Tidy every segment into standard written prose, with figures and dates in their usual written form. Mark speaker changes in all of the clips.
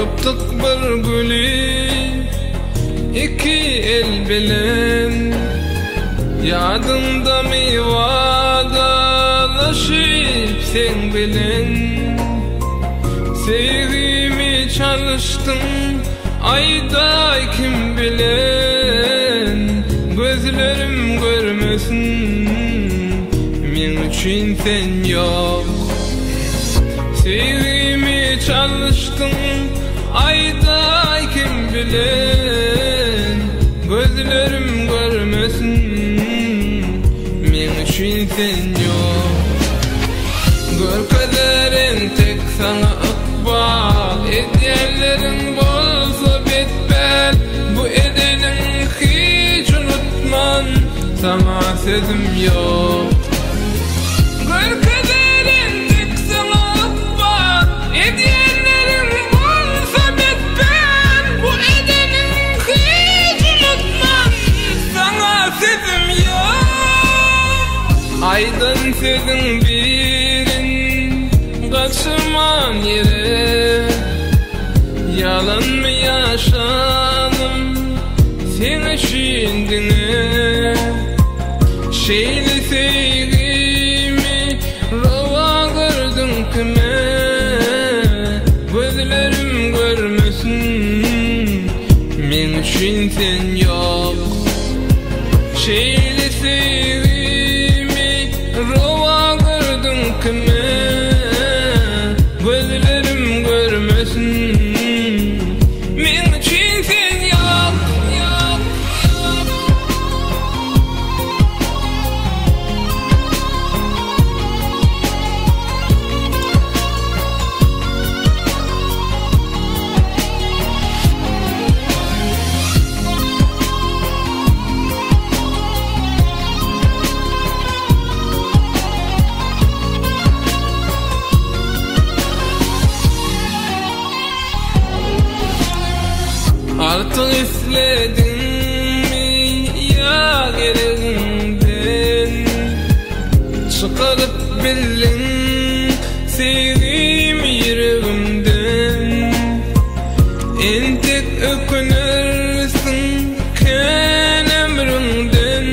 Speaker 1: Kuruptuk bir gülü iki el bilen, yadımda mi vadalaşıp sen bilen. Sevgimi çalıştım ayda kim bilen, gözlerim görmesin men üçün sen yok. Sevgimi çalıştım ayda kim bilen, gözlerim görmesin men üçün sen yok. Gör kaderin tek sana ıkbal, edenlerin bolsa betbel. Bu edenin hiç unutman, sana sözüm yok. Gör kaderin tek sana ıkbal, edenlerin bolsa betbel. Bu edenin hiç unutman, sana sözüm yok. Aydın sözün birin kaçırman yere, yalan mı yaşadım sen içindine. Şeyli sevgimi rava gördün kime, gözlerim görmesin men üçün sen yok. Şeyli sevgimi rava gördün kime, gözlerim görmesin men üçün sen yok, yok, yok. Artık isledin mi ya gereğinden, çıkarıp bildin sevdiğim yüreğimden. En tek ökünürsün ken emrimden,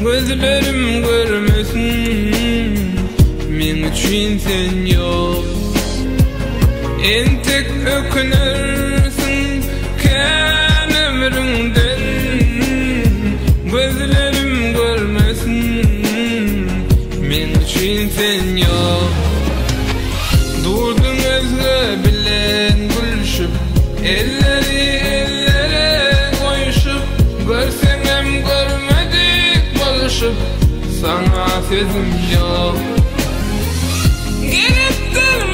Speaker 1: gözlerim görmesin men üçün sen yok. En tek ökünürsün ken emrimden, gözlerim görmesin men üçün sen yok. Durdun özle bilen gülüşüp, elleri ellere koyuşup, görsem görmedik buluşup, sana sözüm yok. Gerektirme